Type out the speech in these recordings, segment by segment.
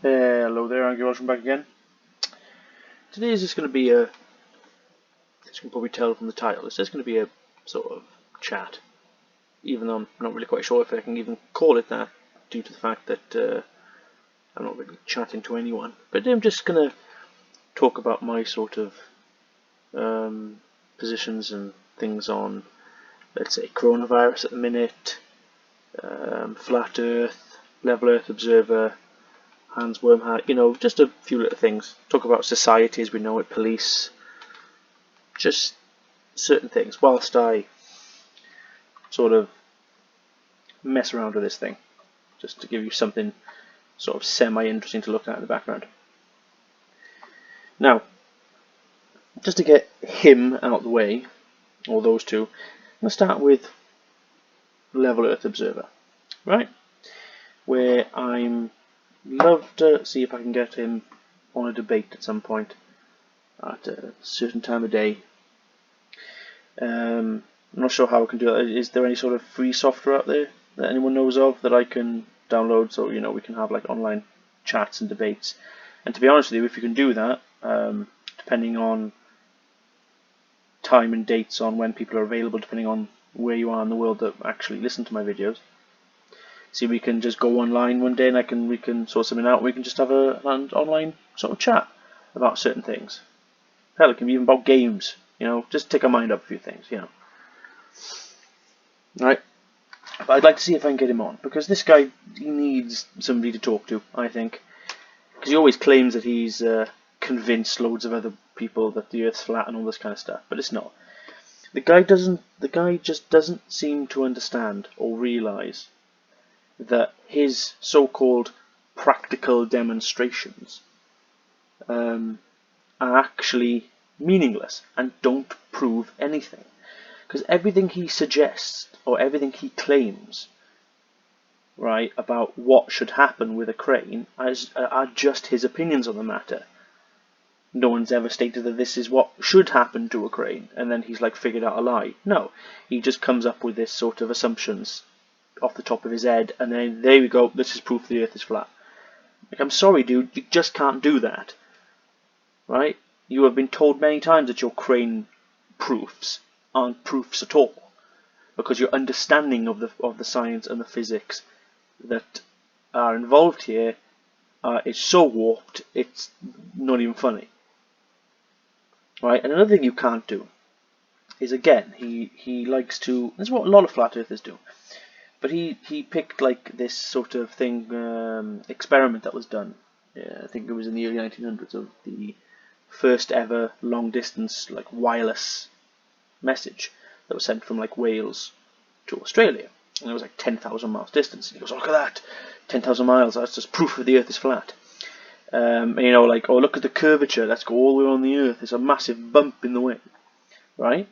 Hello there, Andy, welcome back again. Today is just going to be as you can probably tell from the title, it's just going to be a sort of chat. Even though I'm not really quite sure if I can even call it that, due to the fact that I'm not really chatting to anyone. But I'm just going to talk about my sort of positions and things on, let's say, coronavirus at the minute, flat Earth, level Earth observer, Hanswormat, just a few little things. Talk about society as we know it, police, just certain things, whilst I sort of mess around with this thing, just to give you something sort of semi-interesting to look at in the background. Now, just to get him out of the way, or those two, I'm going to start with Level Earth Observer, right? Where I'm love to see if I can get him on a debate at some point at a certain time of day. I'm not sure how I can do that. Is there any sort of free software out there that anyone knows of that I can download so we can have like online chats and debates? And to be honest with you, if you can do that, depending on time and dates on when people are available, depending on where you are in the world that actually listen to my videos, see, we can just go online one day and we can sort something out. We can just have an online sort of chat about certain things. Hell, it can be even about games. Just take our mind up a few things. Right. But I'd like to see if I can get him on, because this guy, he needs somebody to talk to, I think, because he always claims that he's convinced loads of other people that the Earth's flat and all this kind of stuff, but it's not. The guy just doesn't seem to understand or realise that his so-called practical demonstrations are actually meaningless and don't prove anything. Because everything he suggests or everything he claims, right, about what should happen with a crane are just his opinions on the matter. No one's ever stated that this is what should happen to a crane, and then he's like figured out a lie. No, he just comes up with this sort of assumptions off the top of his head, and then there we go, this is proof the Earth is flat. Like, I'm sorry, dude, you just can't do that, right? You have been told many times that your crane proofs aren't proofs at all, because your understanding of the science and the physics that are involved here is so warped, it's not even funny, right? And another thing you can't do is, again, he likes to, this is what a lot of flat earthers do, but he picked like this sort of thing, experiment that was done. I think it was in the early 1900s, of the first ever long distance like wireless message that was sent from like Wales to Australia, and it was like 10,000 miles distance. And he goes, oh, look at that, 10,000 miles. That's just proof that the Earth is flat. Like, oh, look at the curvature. Let's go all the way on the Earth. There's a massive bump in the way, right?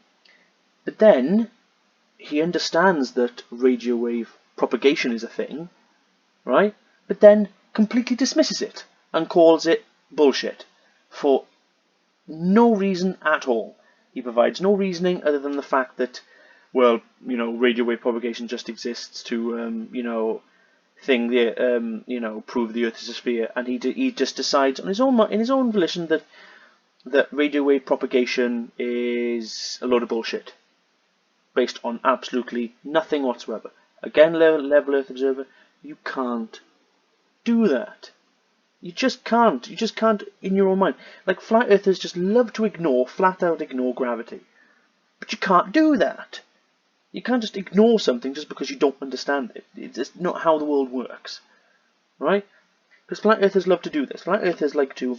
But then he understands that radio wave propagation is a thing, right? But then completely dismisses it and calls it bullshit for no reason at all. He provides no reasoning other than the fact that, well, radio wave propagation just exists to, prove the Earth is a sphere, and he just decides on his own, in his own volition, that radio wave propagation is a load of bullshit, based on absolutely nothing whatsoever. Again, level Earth observer, you can't do that. You just can't. You just can't in your own mind. Like, flat earthers just love to flat out ignore gravity. But you can't do that. You can't just ignore something just because you don't understand it. It's not how the world works, right? Because flat earthers love to do this. Flat earthers like to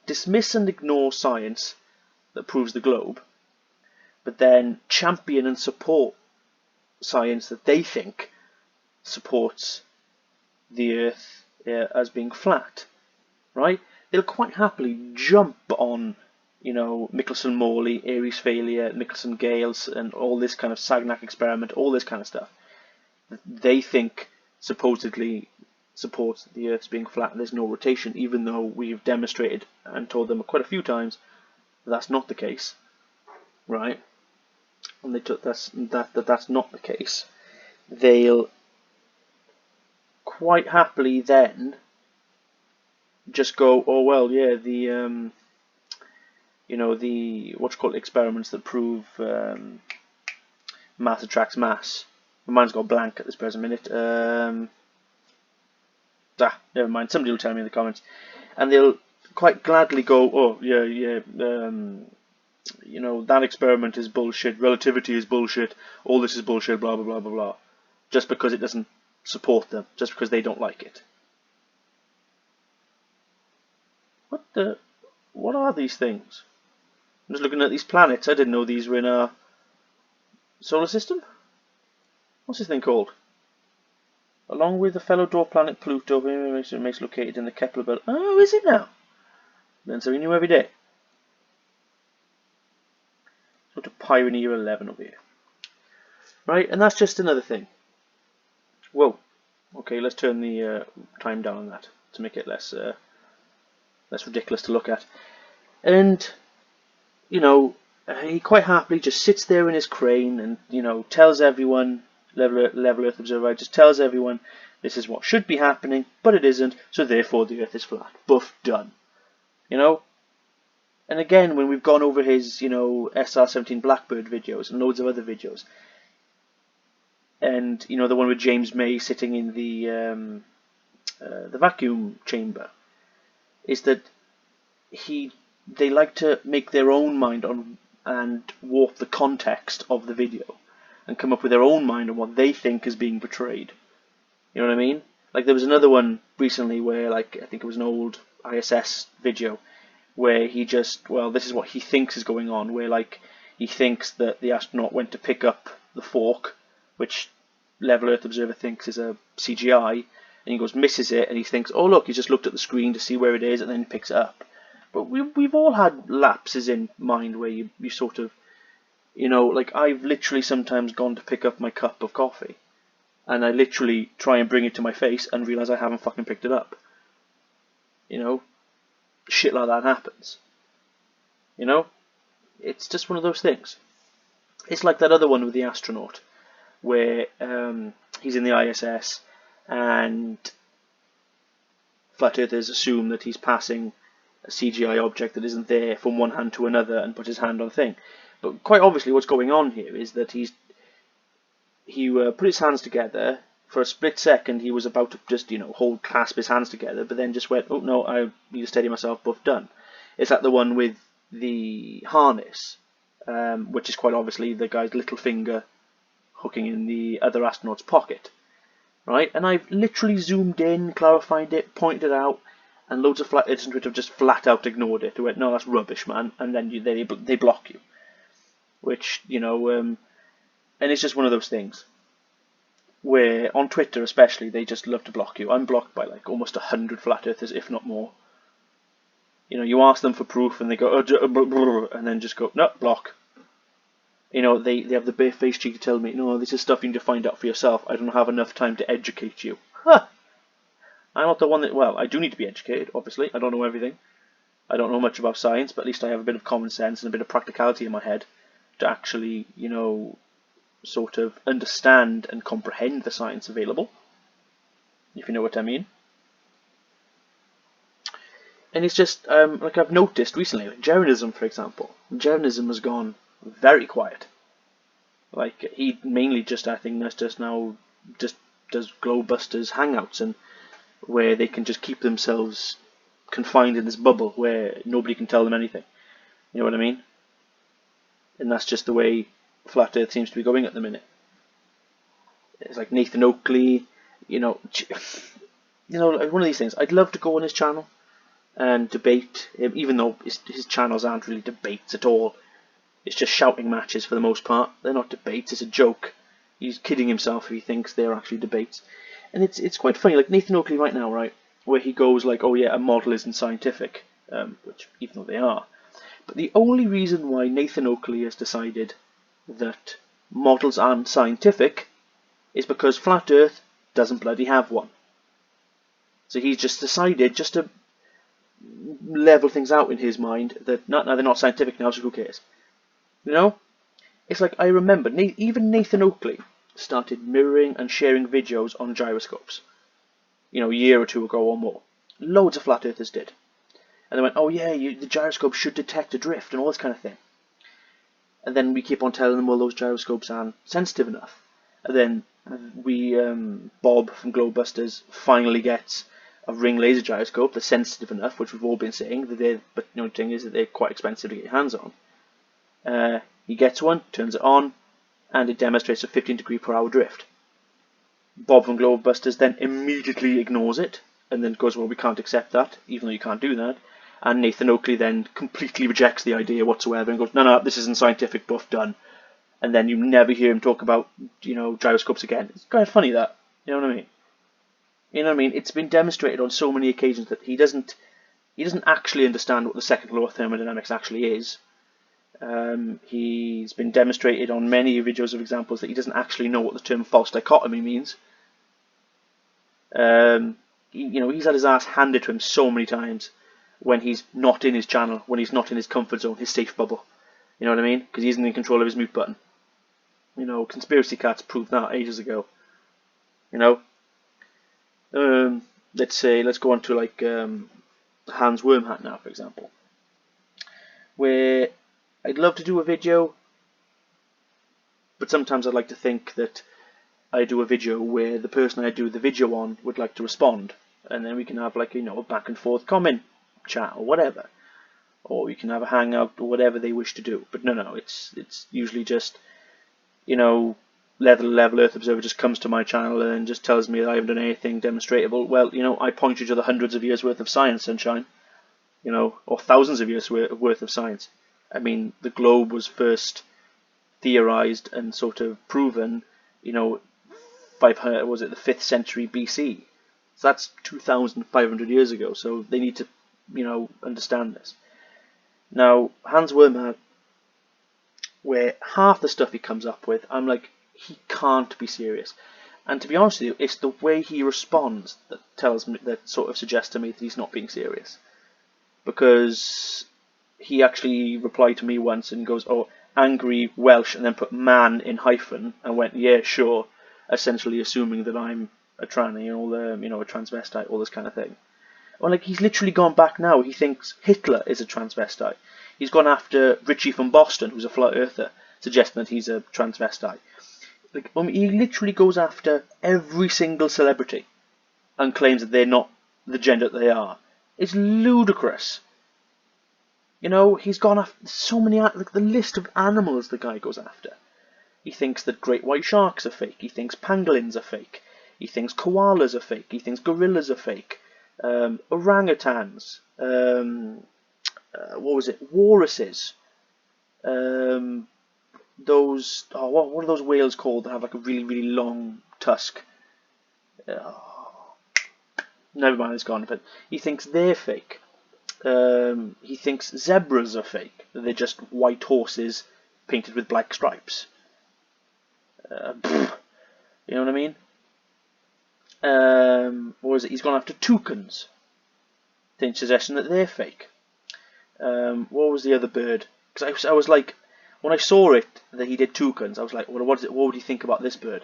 dismiss and ignore science that proves the globe, but then champion and support science that they think supports the Earth as being flat, right? They'll quite happily jump on, Michelson-Morley, Aries failure, Michelson-Gales, and all this kind of Sagnac experiment, all this kind of stuff. They think supposedly supports the Earth's being flat and there's no rotation, even though we've demonstrated and told them quite a few times that that's not the case, right? And they took that's not the case. They'll quite happily then just go, oh well, yeah, the you know, the what's called experiments that prove mass attracts mass. My mind's got blank at this present minute. Never mind. Somebody will tell me in the comments, and they'll quite gladly go, oh yeah, yeah. You know, that experiment is bullshit. Relativity is bullshit. All this is bullshit. Blah blah blah blah blah. Just because it doesn't support them, just because they don't like it. What are these things? I'm just looking at these planets. I didn't know these were in our solar system. What's this thing called? Along with the fellow dwarf planet Pluto, makes located in the Kepler belt. Oh, is it now? Learn something new every day. Go to Pioneer 11 over here. Right, and that's just another thing. Whoa. Okay, let's turn the time down on that to make it less ridiculous to look at. And, you know, he quite happily just sits there in his crane and, you know, tells everyone, Level Earth Observer, just tells everyone this is what should be happening, but it isn't, so therefore the Earth is flat. Buff, done. You know? And again, when we've gone over his, you know, SR-17 Blackbird videos and loads of other videos, and, you know, the one with James May sitting in the vacuum chamber, is that they like to make their own mind on and warp the context of the video and come up with their own mind on what they think is being portrayed. You know what I mean? Like there was another one recently where, like, I think it was an old ISS video where he just, well, this is what he thinks is going on, where like he thinks that the astronaut went to pick up the fork, which Level Earth Observer thinks is a CGI, and he goes, misses it, and he thinks, oh look, he just looked at the screen to see where it is and then picks it up. But we've all had lapses in mind where you sort of, you know, like I've literally sometimes gone to pick up my cup of coffee and I literally try and bring it to my face and realise I haven't fucking picked it up. You know? Shit like that happens. You know? It's just one of those things. It's like that other one with the astronaut where he's in the ISS and flat earthers assume that he's passing a CGI object that isn't there from one hand to another and put his hand on a thing. But quite obviously what's going on here is that he put his hands together. For a split second he was about to just, you know, clasp his hands together, but then just went, oh no, I need to steady myself, buff, done. It's like the one with the harness, which is quite obviously the guy's little finger hooking in the other astronaut's pocket. Right? And I've literally zoomed in, clarified it, pointed it out, and loads of flat earthers on Twitter have just flat out ignored it. They went, no, that's rubbish, man, and then they block you. Which, you know, and it's just one of those things where on Twitter especially they just love to block you. I'm blocked by like almost 100 flat earthers, if not more. You know, you ask them for proof and they go, and then just go, no, block. You know, they have the bare-faced cheek to tell me, no, this is stuff you need to find out for yourself. I don't have enough time to educate you. Huh. I'm not the one that, well, I do need to be educated, obviously. I don't know everything. I don't know much about science, but at least I have a bit of common sense and a bit of practicality in my head to actually, you know, sort of understand and comprehend the science available, if you know what I mean. And it's just, like I've noticed recently, like Jeranism, for example. Jeranism has gone very quiet. Like, he mainly just, I think, just now just does Glowbusters hangouts, and where they can just keep themselves confined in this bubble where nobody can tell them anything. You know what I mean? And that's just the way Flat Earth seems to be going at the minute. It's like Nathan Oakley, you know, like one of these things. I'd love to go on his channel and debate, even though his channels aren't really debates at all. It's just shouting matches for the most part. They're not debates, it's a joke. He's kidding himself if he thinks they're actually debates. And it's quite funny, like Nathan Oakley right now, right, where he goes like, oh yeah, a model isn't scientific, which even though they are. But the only reason why Nathan Oakley has decided that models aren't scientific is because Flat Earth doesn't bloody have one. So he's just decided, just to level things out in his mind, that no, they're not scientific now, so who cares? You know? It's like, I remember, even Nathan Oakley started mirroring and sharing videos on gyroscopes. You know, a year or two ago or more. Loads of flat earthers did. And they went, oh yeah, the gyroscope should detect a drift and all this kind of thing. And then we keep on telling them, well, those gyroscopes aren't sensitive enough. And then Bob from Globebusters finally gets a ring laser gyroscope that's sensitive enough, which we've all been saying, but the thing is that they're quite expensive to get your hands on. He gets one, turns it on, and it demonstrates a 15 degree per hour drift. Bob from Globebusters then immediately ignores it, and then goes, well, we can't accept that, even though you can't do that. And Nathan Oakley then completely rejects the idea whatsoever and goes, no, this isn't scientific buff, done. And then you never hear him talk about, gyroscopes again. It's kind of funny that, you know what I mean? You know what I mean? It's been demonstrated on so many occasions that he doesn't actually understand what the second law of thermodynamics actually is. He's been demonstrated on many videos of examples that he doesn't actually know what the term false dichotomy means. He's had his ass handed to him so many times when he's not in his channel, when he's not in his comfort zone, his safe bubble. You know what I mean? Because he isn't in control of his mute button. Conspiracy cats proved that ages ago. Let's go on to like Hanswormat now, for example, where I'd love to do a video, but sometimes I'd like to think that I do a video where the person I do the video on would like to respond, and then we can have like a back and forth comment chat or whatever, or we can have a hangout or whatever they wish to do. But no, it's usually just Level Earth Observer just comes to my channel and just tells me that I haven't done anything demonstrratable. Well, I point you to the hundreds of years worth of science, sunshine, or thousands of years worth of science. I mean, the globe was first theorized and sort of proven, 500, was it the 5th century BC? So that's 2,500 years ago. So they need to, understand this. Now, Hanswormat, where half the stuff he comes up with, I'm like, he can't be serious. And to be honest with you, it's the way he responds that tells me, that sort of suggests to me that he's not being serious. Because he actually replied to me once and goes, oh, angry Welsh, and then put man in hyphen and went, yeah, sure, essentially assuming that I'm a tranny, a transvestite, all this kind of thing. Well, like, he's literally gone back now. He thinks Hitler is a transvestite. He's gone after Richie from Boston, who's a flat earther, suggesting that he's a transvestite. Like, he literally goes after every single celebrity and claims that they're not the gender that they are. It's ludicrous. He's gone after so many, like the list of animals the guy goes after. He thinks that great white sharks are fake. He thinks pangolins are fake. He thinks koalas are fake. He thinks gorillas are fake. Orangutans. Walruses. What are those whales called that have like a really, really long tusk? Never mind, it's gone. But he thinks they're fake. He thinks zebras are fake. They're just white horses painted with black stripes. You know what I mean? He's gone after toucans, suggesting that they're fake. What was the other bird? Because I was like, when I saw it that he did toucans, I was like, well, what would he think about this bird?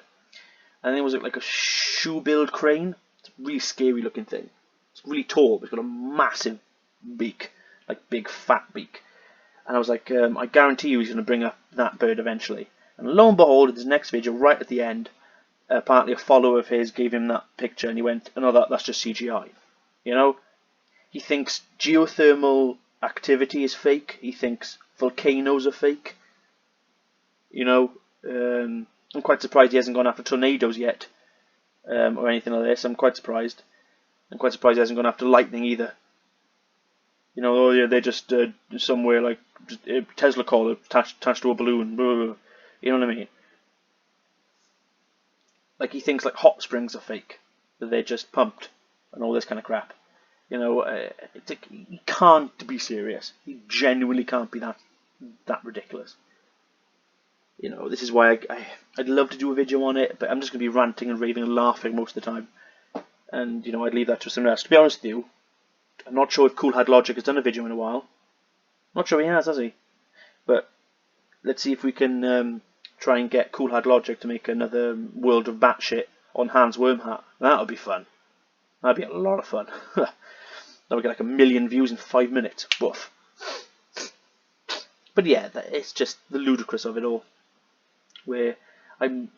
And then it was like a shoe-billed crane. It's a really scary looking thing. It's really tall, but it's got a massive beak, like big fat beak. And I was like, I guarantee you he's going to bring up that bird eventually. And lo and behold, in his next video, right at the end, apparently a follower of his gave him that picture and he went, oh no, that's just CGI. He thinks geothermal activity is fake. He thinks volcanoes are fake. I'm quite surprised he hasn't gone after tornadoes yet, or anything like this. I'm quite surprised. I'm quite surprised he hasn't gone after lightning either. Oh yeah, they're just somewhere like Tesla coil attached to a balloon. Blah, blah, blah. You know what I mean? Like, he thinks like hot springs are fake, that they're just pumped and all this kind of crap. It's like, he can't be serious. He genuinely can't be that ridiculous. This is why I'd love to do a video on it, but I'm just going to be ranting and raving and laughing most of the time. And, I'd leave that to someone else. To be honest with you, I'm not sure if Cool Had Logic has done a video in a while. Not sure he has he? But let's see if we can try and get Cool Had Logic to make another World of Batshit on Hanswormat. That'll be fun. That'd be a lot of fun. That would get like 1 million views in 5 minutes. Woof. But yeah, it's just the ludicrous of it all. Where I'm,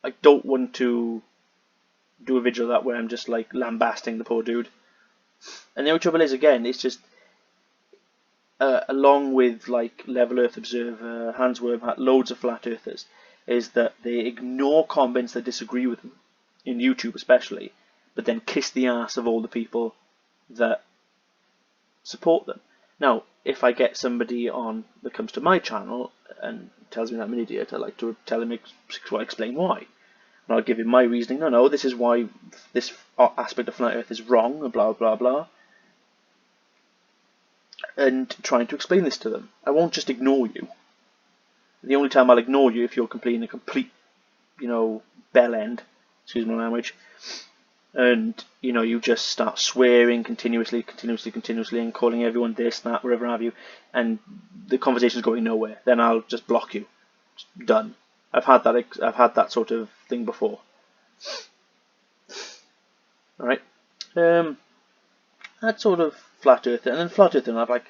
I don't want to do a video that where I'm just like lambasting the poor dude. And the only trouble is, again, it's just along with like Level Earth Observer, Hanswormat, loads of flat earthers, is that they ignore comments that disagree with them, in YouTube especially, but then kiss the ass of all the people that support them. Now, if I get somebody on that comes to my channel and tells me that I'm an idiot, I like to tell him, explain why. And I'll give him my reasoning. No, this is why this aspect of flat Earth is wrong, and blah blah blah. And trying to explain this to them. I won't just ignore you. The only time I'll ignore you if you're completing a complete, bell end, excuse my language, and you just start swearing continuously, and calling everyone this, that, whatever have you, and the conversation's going nowhere. Then I'll just block you. Done. I've had that sort of thing before. All right. That sort of flat Earth, and then flat Earth, and I'm like,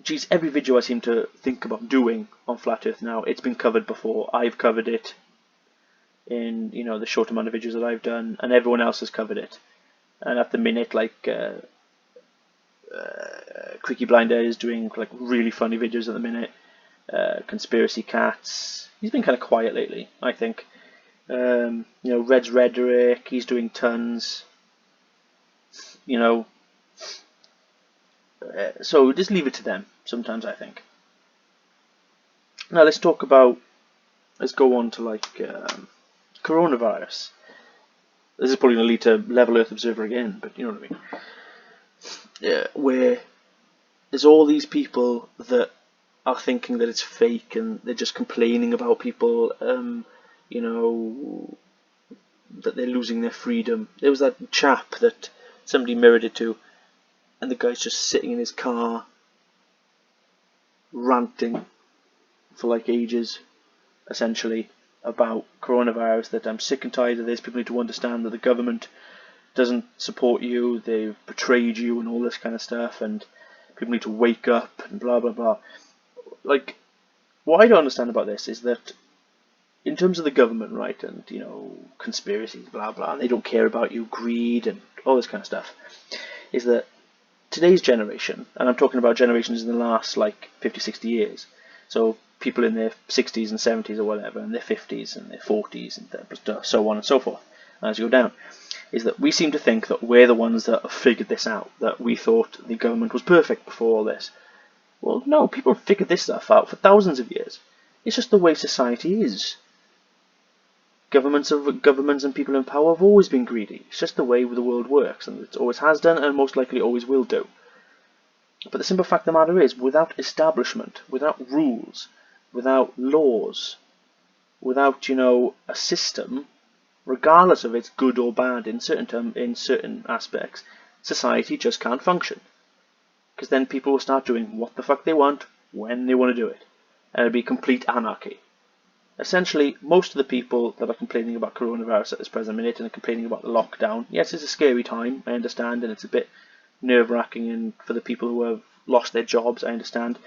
geez, every video I seem to think about doing on flat Earth now, it's been covered before. I've covered it in the short amount of videos that I've done, and everyone else has covered it. And at the minute, like Creaky Blinder is doing like really funny videos at the minute. Conspiracy Cats, he's been kind of quiet lately, I think. Red's Rhetoric, he's doing tons. So just leave it to them sometimes, I think. Now let's go on to like coronavirus. This is probably going to lead to Level Earth Observer again, but you know what I mean. Yeah, where there's all these people that are thinking that it's fake, and they're just complaining about people, that they're losing their freedom. There was that chap that somebody mirrored it to, and the guy's just sitting in his car ranting for like ages, essentially, about coronavirus, that I'm sick and tired of this, people need to understand that the government doesn't support you, they've betrayed you and all this kind of stuff, and people need to wake up and blah blah blah. Like, what I don't understand about this is that in terms of the government, right, and conspiracies, blah blah, and they don't care about you, greed and all this kind of stuff, is that today's generation, and I'm talking about generations in the last like 50, 60 years, so people in their 60s and 70s or whatever, and their 50s and their 40s and so on and so forth, as you go down, is that we seem to think that we're the ones that have figured this out, that we thought the government was perfect before all this. Well, no, people have figured this stuff out for thousands of years. It's just the way society is. Governments and people in power have always been greedy. It's just the way the world works, and it always has done, and most likely always will do. But the simple fact of the matter is, without establishment, without rules, without laws, without a system, regardless of its good or bad in certain aspects, society just can't function. Because then people will start doing what the fuck they want, when they want to do it. And it'll be complete anarchy. Essentially, most of the people that are complaining about coronavirus at this present minute and are complaining about the lockdown, yes, it's a scary time, I understand, and it's a bit nerve-wracking, and for the people who have lost their jobs, I understand.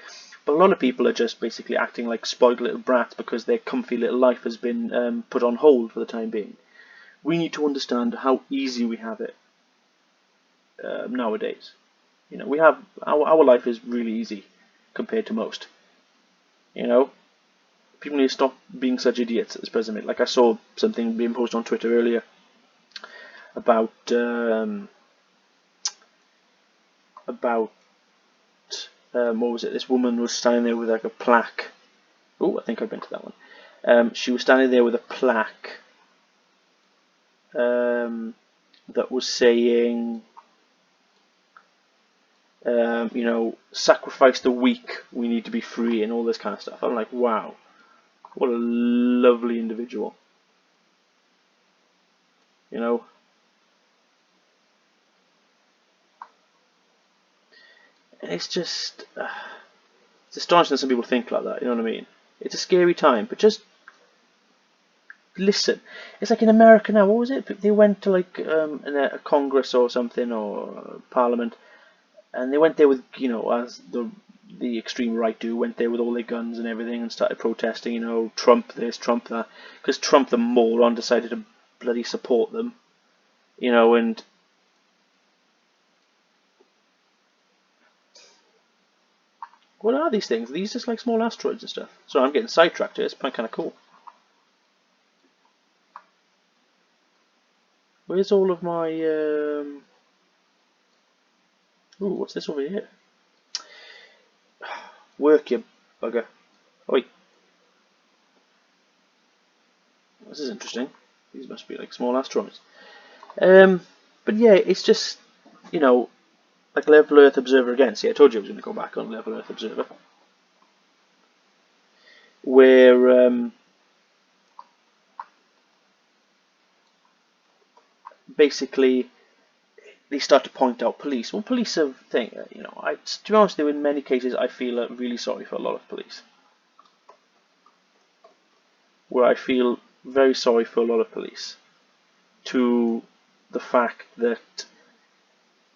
But a lot of people are just basically acting like spoiled little brats because their comfy little life has been put on hold for the time being. We need to understand how easy we have it nowadays. We have our life is really easy compared to most. People need to stop being such idiots at this present minute. Like, I saw something being posted on Twitter earlier about what was it? This woman was standing there with like a plaque. Oh, I think I've been to that one. She was standing there with a plaque that was saying, sacrifice the weak, we need to be free, and all this kind of stuff. I'm like, wow, what a lovely individual. And it's just, it's astonishing that some people think like that, you know what I mean? It's a scary time, but just listen. It's like in America now. What was it? They went to like a Congress or something, or Parliament, and they went there with, as the extreme right do, went there with all their guns and everything and started protesting, Trump this, Trump that, because Trump the moron decided to bloody support them, and what are these things? Are these just like small asteroids and stuff? So I'm getting sidetracked here. It's kind of cool. Where's all of my ooh, what's this over here? Work, you bugger. Oh, wait. This is interesting. These must be like small asteroids. But yeah, it's just, like Level Earth Observer again. See, I told you I was going to go back on Level Earth Observer. Where, basically, they start to point out police. Well, police have thing, to be honest, though, in many cases, I feel really sorry for a lot of police. Where I feel very sorry for a lot of police. To the fact that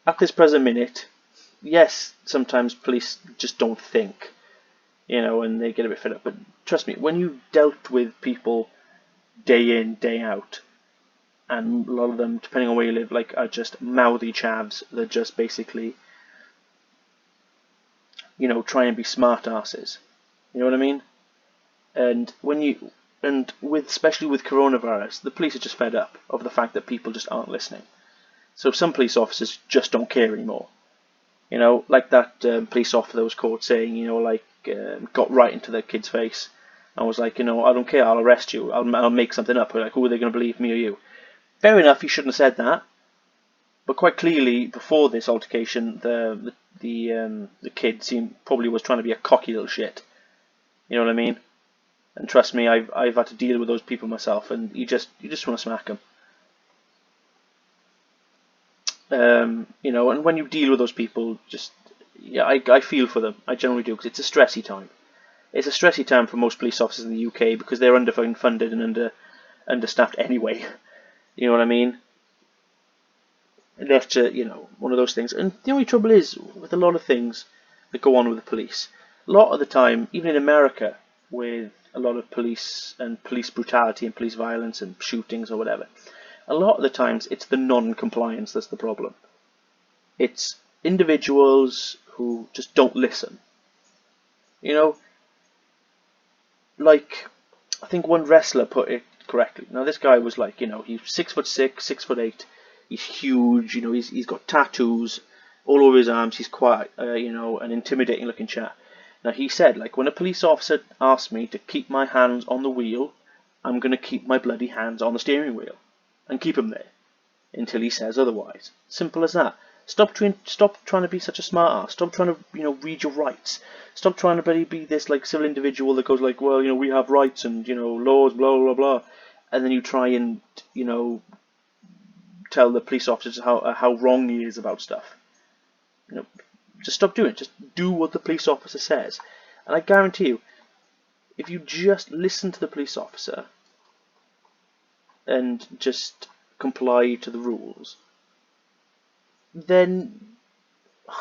at this present minute, yes, sometimes police just don't think, and they get a bit fed up. But trust me, when you've dealt with people day in, day out, and a lot of them, depending on where you live, are just mouthy chavs that just basically, try and be smart asses. You know what I mean? And especially with coronavirus, the police are just fed up of the fact that people just aren't listening. So some police officers just don't care anymore. Like that police officer that was caught saying, got right into the kid's face and was like, I don't care, I'll arrest you, I'll make something up. We're like, who are they going to believe, me or you? Fair enough, he shouldn't have said that. But quite clearly, before this altercation, the kid probably was trying to be a cocky little shit. You know what I mean? And trust me, I've had to deal with those people myself, and you just want to smack them. And when you deal with those people, I feel for them. I generally do, because it's a stressy time. It's a stressy time for most police officers in the UK because they're underfunded and understaffed anyway. You know what I mean? And that's one of those things. And the only trouble is with a lot of things that go on with the police. A lot of the time, even in America, with a lot of police and police brutality and police violence and shootings or whatever, a lot of the times it's the non-compliance that's the problem. It's individuals who just don't listen. Like, I think one wrestler put it correctly. Now this guy was like, he's 6'6", 6'8", he's huge, he's got tattoos all over his arms, he's quite, an intimidating looking chap. Now he said, like, when a police officer asks me to keep my hands on the wheel, I'm going to keep my bloody hands on the steering wheel and keep them there until he says otherwise. Simple as that. Stop trying to be such a smart ass. Stop trying to, read your rights. Stop trying to be this like civil individual that goes like, well, we have rights and laws, blah blah blah, and then you try and tell the police officers how wrong he is about stuff. Just stop doing it. Just do what the police officer says, and I guarantee you, if you just listen to the police officer and just comply to the rules, then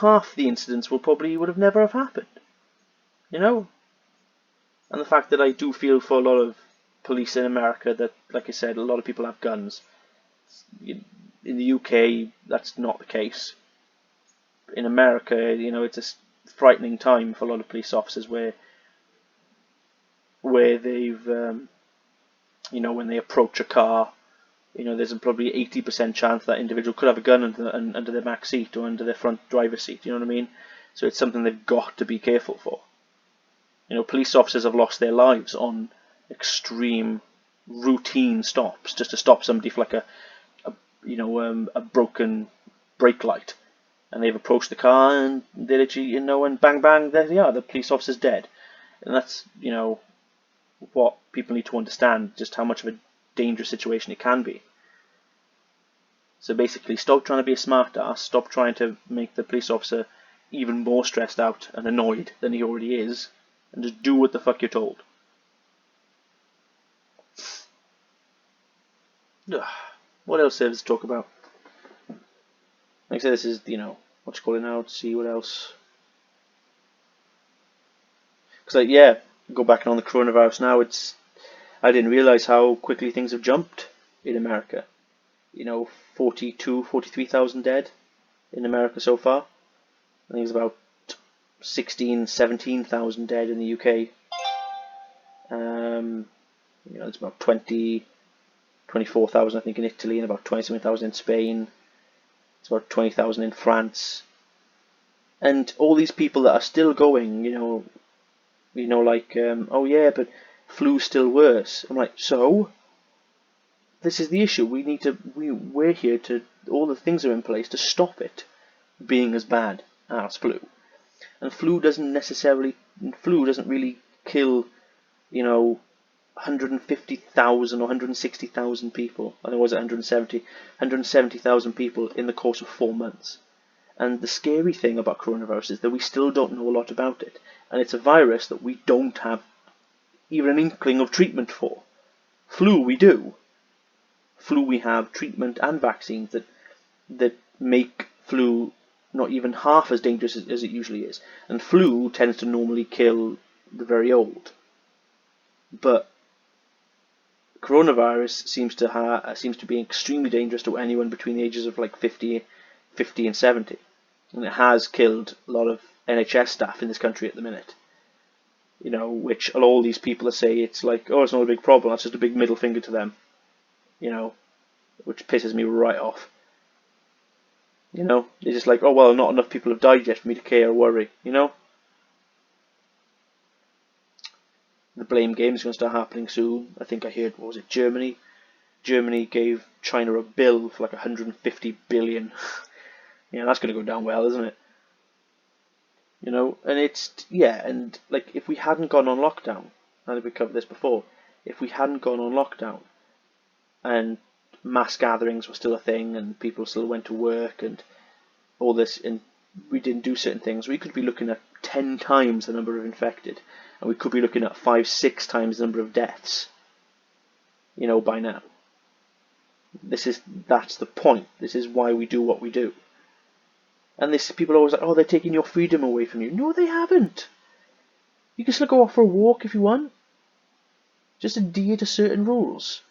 half the incidents would have never have happened. And the fact that I do feel for a lot of police in America that, like I said, a lot of people have guns. In the UK, that's not the case. In America, it's a frightening time for a lot of police officers where they've, when they approach a car, there's probably 80% chance that individual could have a gun under their back seat or under their front driver's seat. You know what I mean? So it's something they've got to be careful for. Police officers have lost their lives on extreme, routine stops just to stop somebody for like a broken brake light, and they've approached the car and they literally, and bang bang, there they are. The police officer's dead, and that's what people need to understand, just how much of a dangerous situation it can be. So basically, stop trying to be a smart ass, stop trying to make the police officer even more stressed out and annoyed than he already is, and just do what the fuck you're told. What else there is to talk about? Like I said, this is, what you call it now, to see what else. Because, like, yeah, go back on the coronavirus now, I didn't realise how quickly things have jumped in America. 43,000 dead in America so far. I think it's about 17,000 dead in the UK. It's about 24,000 I think in Italy, and about 27,000 in Spain. It's about 20,000 in France. And all these people that are still going, oh yeah, but flu's still worse. I'm like, so? This is the issue. We're here to, all the things are in place to stop it being as bad as flu. And flu doesn't really kill, 150,000 or 160,000 people. I think it was 170,000 people in the course of 4 months. And the scary thing about coronavirus is that we still don't know a lot about it. And it's a virus that we don't have even an inkling of treatment for. Flu, we do. Flu, we have treatment and vaccines that make flu not even half as dangerous as it usually is. And flu tends to normally kill the very old. But coronavirus seems to be extremely dangerous to anyone between the ages of like 50 and 70. And it has killed a lot of NHS staff in this country at the minute. Which all these people that say it's like, oh, it's not a big problem, that's just a big middle finger to them. Which pisses me right off. They're just like, oh, well, not enough people have died yet for me to care or worry, The blame game is going to start happening soon. I think I heard, what was it, Germany? Germany gave China a bill for like 150 billion. That's going to go down well, isn't it? And and like if we hadn't gone on lockdown, I think we covered this before, if we hadn't gone on lockdown and mass gatherings were still a thing and people still went to work and all this, and we didn't do certain things, we could be looking at 10 times the number of infected, and we could be looking at 5-6 times the number of deaths, by now. That's the point. This is why we do what we do. And people are always like, oh, they're taking your freedom away from you. No, they haven't. You can still go off for a walk if you want. Just adhere to certain rules.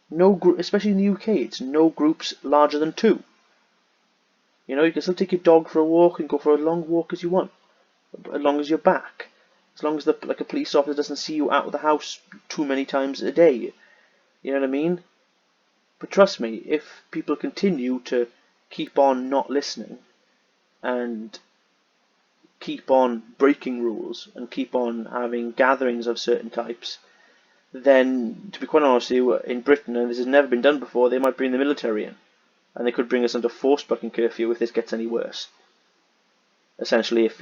No group, especially in the UK, it's no groups larger than 2. You can still take your dog for a walk and go for a long walk as you want, as long as you're back. As long as a police officer doesn't see you out of the house too many times a day. You know what I mean? But trust me, if people continue to keep on not listening and keep on breaking rules and keep on having gatherings of certain types, then, to be quite honest with you, in Britain, and this has never been done before, they might bring the military in. And they could bring us under forced bucking curfew if this gets any worse. Essentially, if,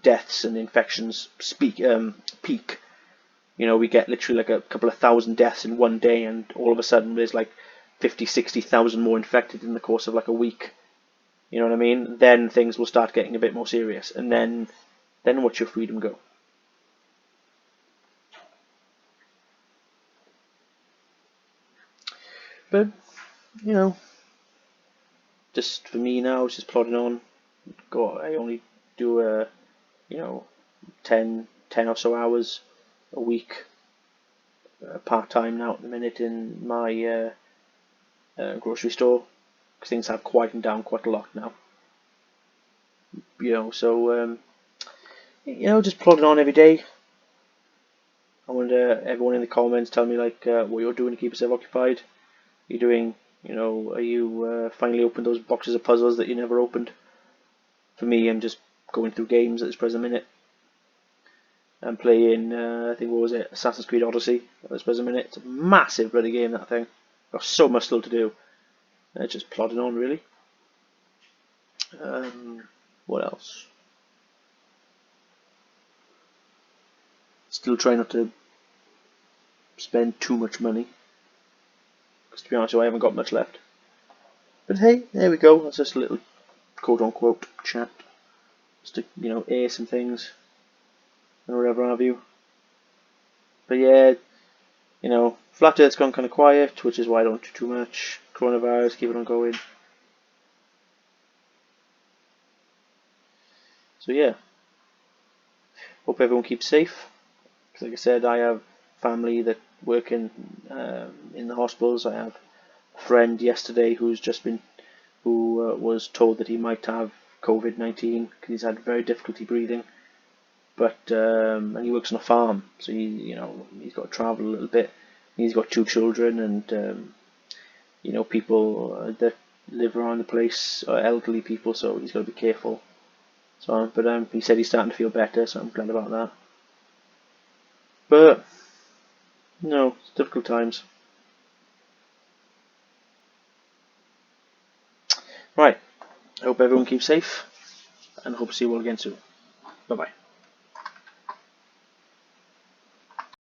deaths and infections peak, we get literally like a couple of thousand deaths in one day, and all of a sudden there's like 50-60,000 more infected in the course of like a week. You know what I mean? Then things will start getting a bit more serious, and then watch your freedom go. But, just for me now, it's just plodding on. I only do 10 or so hours a week part-time now at the minute in my grocery store, because things have quietened down quite a lot now. So just plodding on every day. I wonder, everyone in the comments, tell me what you're doing to keep yourself occupied. Are you doing, are you finally opened those boxes of puzzles that you never opened? For me, I'm just going through games at this present minute. I'm playing, I think, what was it, Assassin's Creed Odyssey at this present minute. It's a massive bloody game, that thing. Got so much still to do. Just plodding on, really. What else? Still trying not to spend too much money, because to be honest with you, I haven't got much left. But hey, there we go. That's just a little quote-unquote chat. Just to, air some things and whatever have you. But yeah, Flat Earth's gone kind of quiet, which is why I don't do too much. Coronavirus, keep it on going. So yeah, hope everyone keeps safe. Because like I said, I have family that work in the hospitals. I have a friend yesterday who was told that he might have COVID-19 because he's had very difficulty breathing. But and he works on a farm, so he's got to travel a little bit. He's got 2 children, and people that live around the place are elderly people, so he's got to be careful. So, but he said he's starting to feel better, so I'm glad about that. But no, it's difficult times. Right, I hope everyone keeps safe, and hope to see you all again soon. Bye bye.